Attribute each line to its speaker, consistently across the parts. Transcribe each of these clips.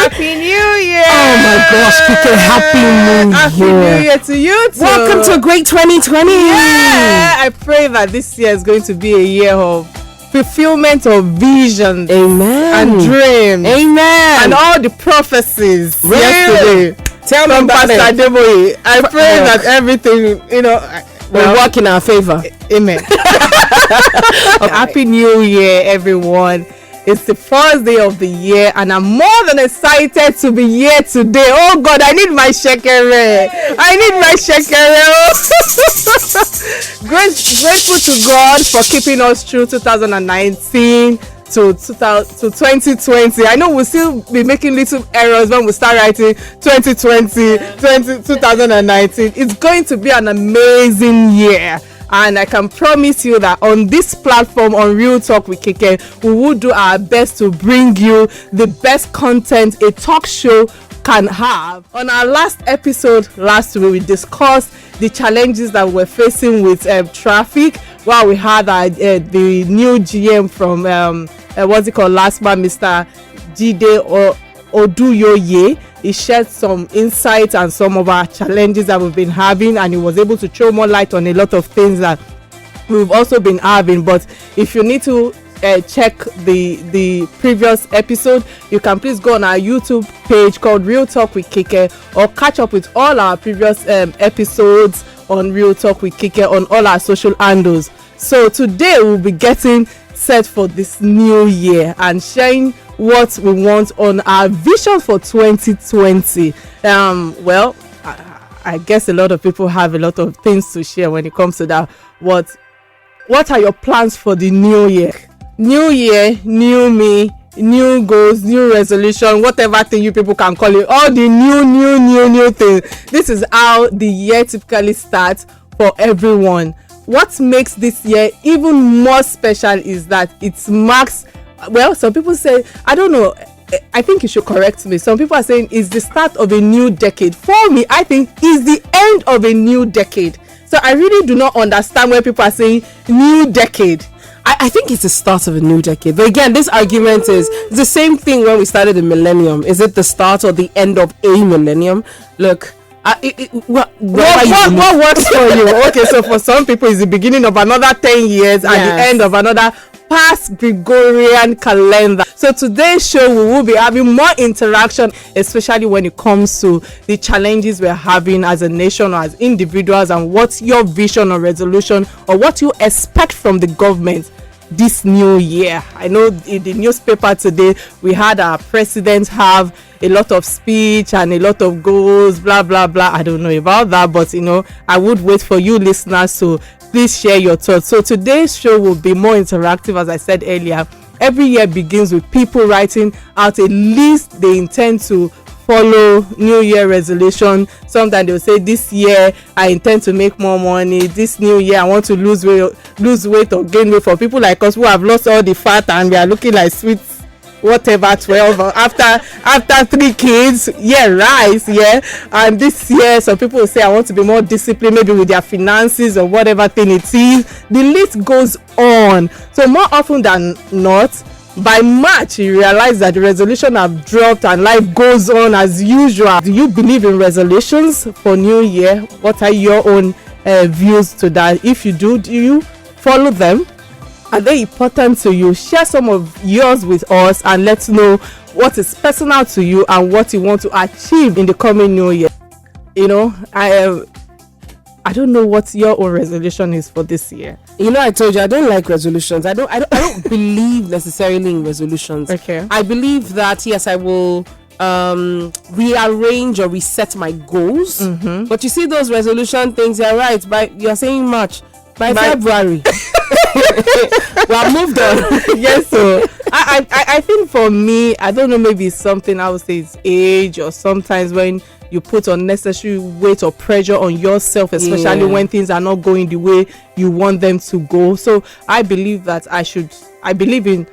Speaker 1: Happy New Year!
Speaker 2: Oh my gosh, Kike, Happy New Year!
Speaker 1: Happy New Year to you too!
Speaker 2: Welcome to a great 2020!
Speaker 1: Yeah! I pray that this year is going to be a year of fulfillment of visions,
Speaker 2: amen,
Speaker 1: and dreams,
Speaker 2: amen,
Speaker 1: and all the prophecies
Speaker 2: really?
Speaker 1: yesterday.
Speaker 2: Tell me about
Speaker 1: Pastor
Speaker 2: it.
Speaker 1: Adeboye. I pray that everything,
Speaker 2: will work in our favor.
Speaker 1: Amen. Okay. Happy New Year, everyone. It's the first day of the year, and I'm more than excited to be here today. Oh God, I need my shekere. Grateful to God for keeping us through 2019 to 2020. I know we'll still be making little errors when we start writing 2020, 2019. It's going to be an amazing year. And I can promise you that on this platform, on Real Talk with Kike, we will do our best to bring you the best content a talk show can have. On our last episode last week, we discussed the challenges that we're facing with traffic. Well, we had the new GM from last month, Mr. Jide Oduyoye. He shared some insights and some of our challenges that we've been having, and he was able to throw more light on a lot of things that we've also been having. But if you need to check the previous episode, you can please go on our YouTube page called Real Talk with Kike, or catch up with all our previous episodes on Real Talk with Kike on all our social handles. So today we'll be getting set for this new year and sharing what we want on our vision for 2020. I guess a lot of people have a lot of things to share when it comes to that. What are your plans for the new year? New year, new me, new goals, new resolution, whatever thing you people can call it. All the new things. This is how the year typically starts for everyone. What makes this year even more special is that it marks, some people say, I don't know, I think you should correct me. Some people are saying it's the start of a new decade. For me, I think it's the end of a new decade. So I really do not understand when people are saying new decade.
Speaker 2: I think it's the start of a new decade. But again, this argument is the same thing when we started the millennium. Is it the start or the end of a millennium? Look, what
Speaker 1: works for you? Okay, so for some people it's the beginning of another 10 years and the end of another past Gregorian calendar. So today's show we will be having more interaction, especially when it comes to the challenges we're having as a nation or as individuals, and what's your vision or resolution or what you expect from the government this new year. I know in the newspaper today we had our president have a lot of speech and a lot of goals, blah blah blah. I don't know about that, but I would wait for you listeners to please share your thoughts. So today's show will be more interactive. As I said earlier, every year begins with people writing out a list they intend to follow, new year resolution. Sometimes they'll say, this year I intend to make more money, this new year I want to lose weight or gain weight. For people like us who have lost all the fat and we are looking like sweet whatever 12 after 3 kids, rice, and this year some people will say I want to be more disciplined, maybe with their finances or whatever thing it is. The list goes on. So more often than not, by March you realize that the resolution have dropped and life goes on as usual. Do you believe in resolutions for new year? What are your own views to that? If you do you follow them? Are they important to you? Share some of yours with us and let's know what is personal to you and what you want to achieve in the coming new year. I don't know what your own resolution is for this year.
Speaker 2: I told you I don't like resolutions. I don't believe necessarily in resolutions.
Speaker 1: Okay.
Speaker 2: I believe that yes, I will rearrange or reset my goals. Mm-hmm. But you see those resolution things, you're right. You're saying March. By February. Well, moved on.
Speaker 1: Yes, so I think for me, I don't know, maybe it's something I would say it's age, or sometimes when you put unnecessary weight or pressure on yourself, especially when things are not going the way you want them to go. So I believe that I believe in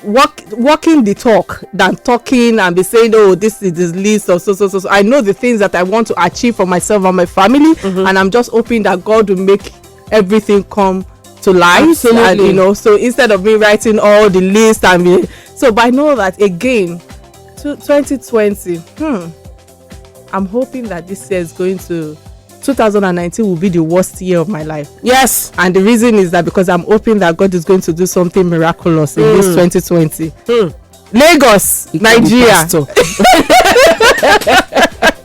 Speaker 1: walking the talk than talking and be saying, oh, this is this list of so. I know the things that I want to achieve for myself and my family, and I'm just hoping that God will make everything come to life. Absolutely. And so instead of me writing all the list but I know that again 2020. I'm hoping that this year is going to 2019 will be the worst year of my life.
Speaker 2: Yes.
Speaker 1: And the reason is that because I'm hoping that God is going to do something miraculous in this 2020. Lagos, Nigeria.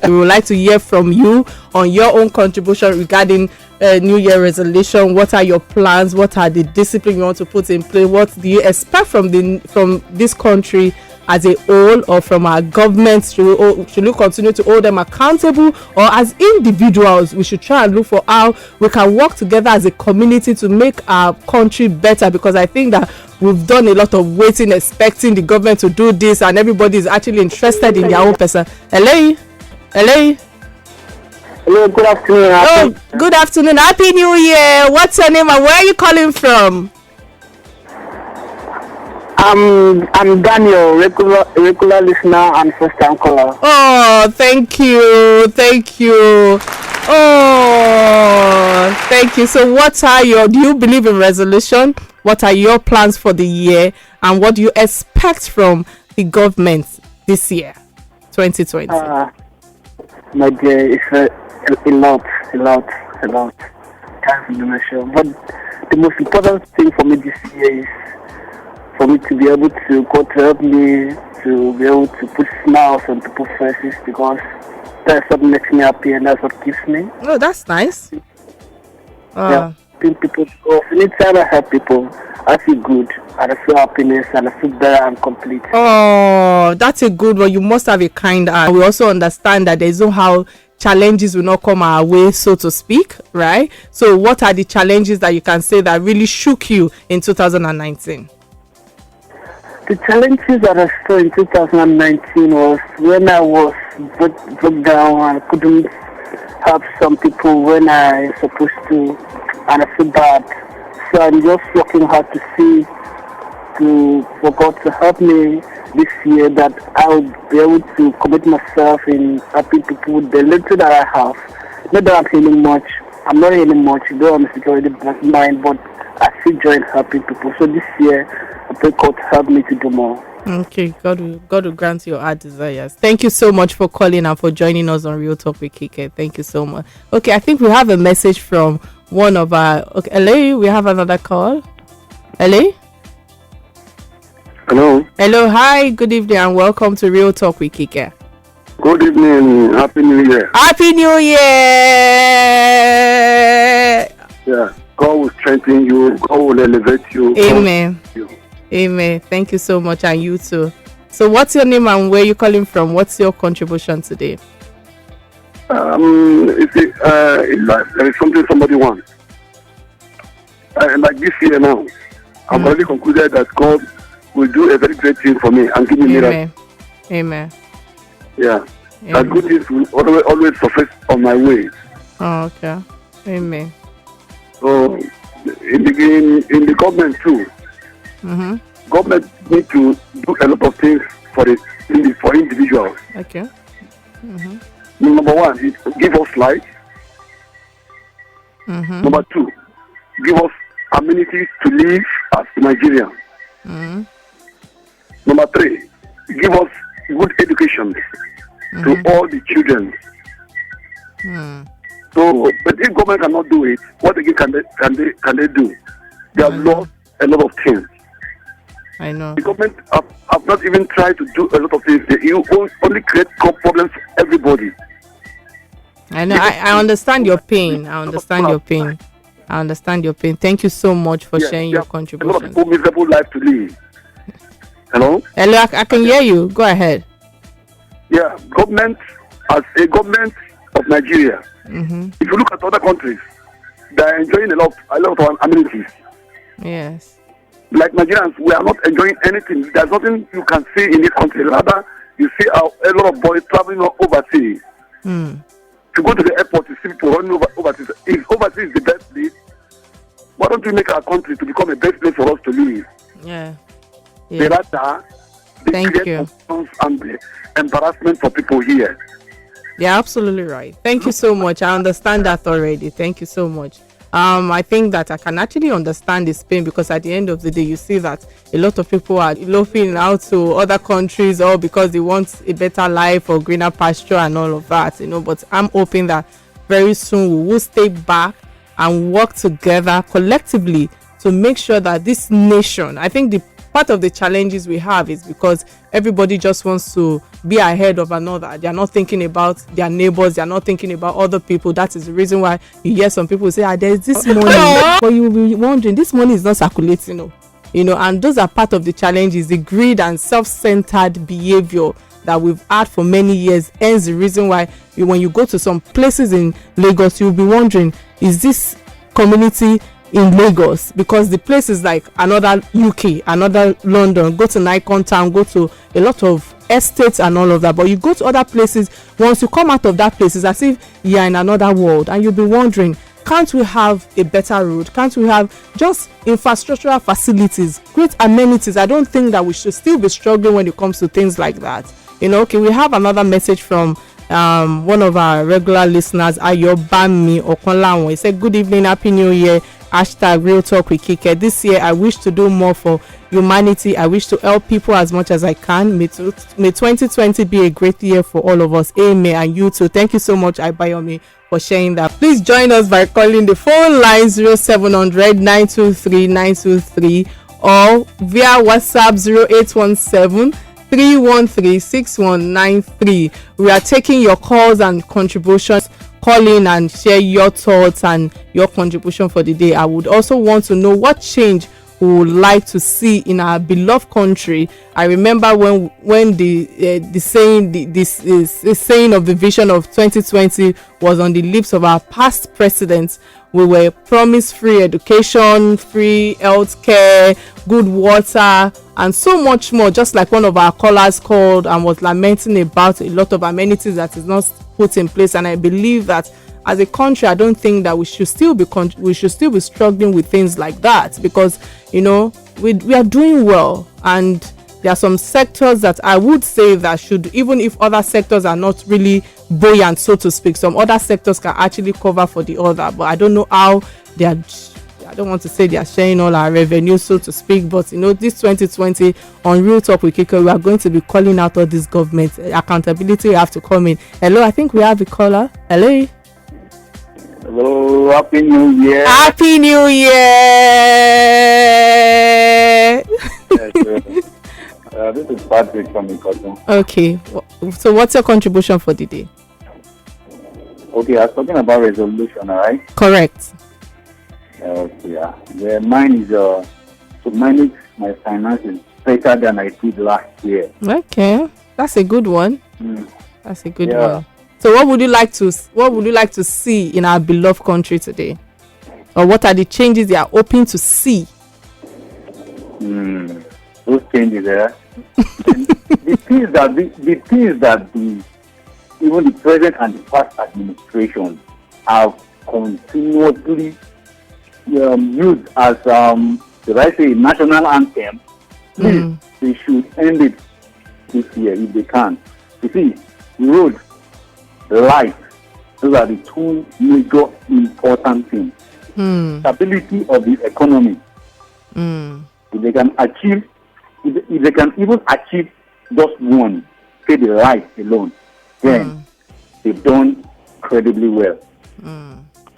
Speaker 1: We would like to hear from you on your own contribution regarding New Year resolution. What are your plans? What are the discipline you want to put in place? What do you expect from this country as a whole, or from our government? Should we continue to hold them accountable, or as individuals we should try and look for how we can work together as a community to make our country better? Because I think that we've done a lot of waiting, expecting the government to do this, and everybody is actually interested in their own person. Hello.
Speaker 3: Hello, good afternoon.
Speaker 1: Oh, good afternoon. Happy New Year. What's your name and where are you calling from?
Speaker 3: I'm Daniel, regular listener and first time caller.
Speaker 1: Oh, thank you. Oh, thank you. So do you believe in resolution? What are your plans for the year, and what do you expect from the government this year, 2020?
Speaker 3: My dear, it's a lot. Can't be mentioned. But the most important thing for me this year is for me to be able to God to help me to be able to put smiles on people's faces, because that's what makes me happy and that's what keeps me.
Speaker 1: Oh, that's nice.
Speaker 3: People. So anytime I help people, I feel good and I feel happiness and I feel better and complete.
Speaker 1: Oh, that's a good one. You must have a kind heart. We also understand that there's no how challenges will not come our way, so to speak, right? So what are the challenges that you can say that really shook you in 2019?
Speaker 3: The challenges that I saw in 2019 was when I was broke down and couldn't help some people when I supposed to, and I feel bad. So I'm just working hard to for God to help me this year, that I would be able to commit myself in helping people with the little that I have. Not that I'm earning much. I'm not earning much, though I'm a security mind, but I still joy in helping people. So this year, I pray God to help me to do more.
Speaker 1: Okay, God will grant your heart desires. Thank you so much for calling and for joining us on Real Talk with Kike. Thank you so much. Okay, I think we have a message from one of our... Okay, hello, we have another call. Hello? Hello, hi, good evening and welcome to Real Talk with Kike.
Speaker 4: Good evening, Happy New Year.
Speaker 1: Happy New Year!
Speaker 4: Yeah, God will strengthen you, God will elevate you.
Speaker 1: Amen. Amen. Thank you so much, and you too. So what's your name and where you calling from? What's your contribution today?
Speaker 4: It's something somebody wants. Like this year now, I've already concluded that God will do a very great thing for me and give me miracle.
Speaker 1: Amen.
Speaker 4: Yeah. That good things will always surface on my way.
Speaker 1: Oh, okay. Amen.
Speaker 4: So in the government too. Government need to do a lot of things for individuals.
Speaker 1: Okay.
Speaker 4: Number one, is give us light. Number two, give us amenities to live as Nigerians. Number three, give us good education to all the children. So, but if government cannot do it, what again can they do? They have lost a lot of things.
Speaker 1: I know.
Speaker 4: The government have not even tried to do a lot of things. They only create problems for everybody.
Speaker 1: I know. I understand your pain. I understand your pain. Thank you so much for sharing your contribution.
Speaker 4: A lot of people miserable life to live. Hello,
Speaker 1: I can hear you. Go ahead.
Speaker 4: Yeah, government as a government of Nigeria. If you look at other countries, they are enjoying a lot of amenities.
Speaker 1: Yes.
Speaker 4: Like Nigerians, we are not enjoying anything. There's nothing you can see in this country. Rather, you see a lot of boys traveling overseas. To go to the airport, you see people running overseas. If overseas is the best place, why don't we make our country to become a best place for us to live?
Speaker 1: Yeah.
Speaker 4: Thank you. And the embarrassment for people here.
Speaker 1: Yeah, absolutely right. Thank you so much. I understand that already. Thank you so much. I think that I can actually understand this pain, because at the end of the day, you see that a lot of people are eloping out to other countries, or because they want a better life or greener pasture and all of that, but I'm hoping that very soon we will stay back and work together collectively to make sure that this nation, I think the part of the challenges we have is because everybody just wants to be ahead of another. They are not thinking about their neighbors. They are not thinking about other people. That is the reason why you hear some people say, there's this money, but you will be wondering, this money is not circulating, and those are part of the challenges, the greed and self-centered behavior that we've had for many years. Hence the reason why when you go to some places in Lagos, you'll be wondering, is this community in Lagos? Because the place is like another UK, another London. Go to Nikon Town, go to a lot of estates and all of that, but you go to other places, once you come out of that place, it's as if you're in another world, and you'll be wondering, can't we have a better road? Can't we have just infrastructural facilities, great amenities? I don't think that we should still be struggling when it comes to things like that. Okay, we have another message from one of our regular listeners, Ayobami Okonlawo. He said, good evening, happy new year, #real talk with Kike. This year I wish to do more for humanity. I wish to help people as much as I can. May 2020 be a great year for all of us. Amen. And you too. Thank you so much, Abayomi, for sharing that. Please join us by calling the phone line 0700 923 923 or via WhatsApp 0817 313 6193. We are taking your calls and contributions. Call in and share your thoughts and your contribution for the day. I would also want to know what change we would like to see in our beloved country. I remember when the saying of the vision of 2020 was on the lips of our past presidents. We were promised free education, free healthcare, good water, and so much more. Just like one of our callers called and was lamenting about a lot of amenities that is not put in place. And I believe that as a country, I don't think that we should still be struggling with things like that, because we are doing well, and there are some sectors that I would say that should, even if other sectors are not really buoyant, so to speak, some other sectors can actually cover for the other. But I don't know how they are. I don't want to say they are sharing all our revenue, so to speak, but this 2020 on Real Talk with Kiko, we are going to be calling out all this government accountability. Have to come in. Hello, I think we have a caller. Hello.
Speaker 5: Hello, Happy New Year.
Speaker 1: Happy New Year.
Speaker 5: This is Patrick from Ikoton.
Speaker 1: Okay, so what's your contribution for the day?
Speaker 5: Okay, I was talking about resolution, alright?
Speaker 1: Correct.
Speaker 5: Yeah. Mine is to manage my finances better than I did last year.
Speaker 1: Okay, that's a good one. That's a good one. So what would you like to see in our beloved country today? Or what are the changes they are hoping to see?
Speaker 5: Those changes there. the things that even the present and the past administration have continuously used as should I say national anthem. Please, they should end it this year if they can. You see, road, life, those are the two major important things. Stability of the economy. If they can achieve, if they can even achieve just one, say the life alone, then they've done incredibly well.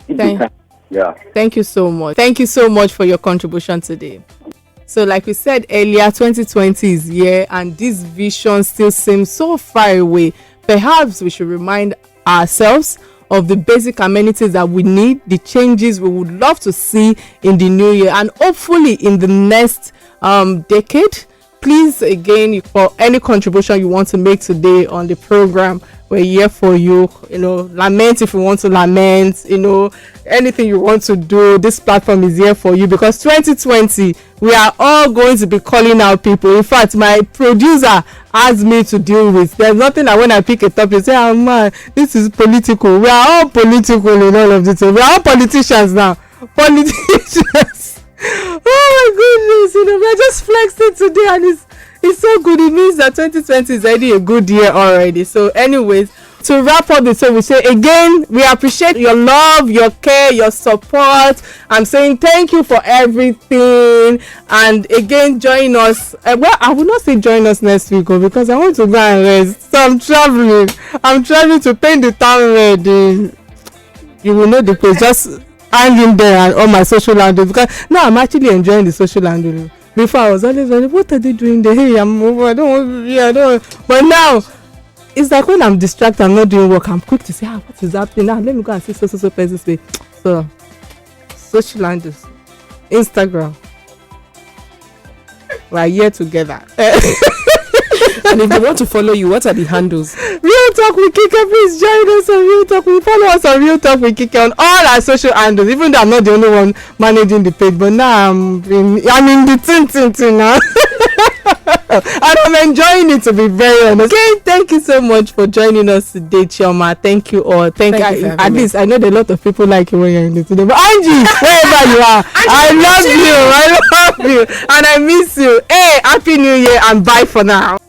Speaker 1: Thank you so much. Thank you so much for your contribution today. So like we said earlier, 2020 is here and this vision still seems so far away. Perhaps we should remind ourselves of the basic amenities that we need, the changes we would love to see in the new year, and hopefully in the next decade. Please, again, for any contribution you want to make today on the program, we're here for you. Lament if you want to lament, anything you want to do, this platform is here for you, because 2020 we are all going to be calling out people. In fact, my producer asked me to deal with, there's nothing that when I pick a topic say, oh man, this is political. We are all political in all of this. We are all politicians now. Politicians. Oh my goodness, we're just flexing today, and it's so good. It means that 2020 is already a good year already. So anyways, To wrap up the show, we say again, we appreciate your love, your care, your support. I'm saying thank you for everything. And again, join us. Well, I will not say join us next week because I want to go and rest. So I'm traveling to paint the town red. You will know the place. Just hang in there and all my social handles, because now I'm actually enjoying the social handle. Before I was always like, what are they doing there? Hey, I'm over. I don't want to be. I don't. But now it's like when I'm distracted, I'm not doing work, I'm quick to say, what is happening now? Let me go and see so person say. So social handles, Instagram, we're here together.
Speaker 2: And if they want to follow you, what are the handles?
Speaker 1: Real Talk with Kike, please join us on Real Talk. Follow us on Real Talk with Kike on all our social handles. Even though I'm not the only one managing the page, but now I'm in the tin now. And I'm enjoying it, to be very honest. Okay, thank you so much for joining us today, Chioma. Thank you all. Thank you. At least I know that a lot of people like you when you're in it today. But Angie, wherever you are, I love you, and I miss you. Hey, Happy New Year and bye for now.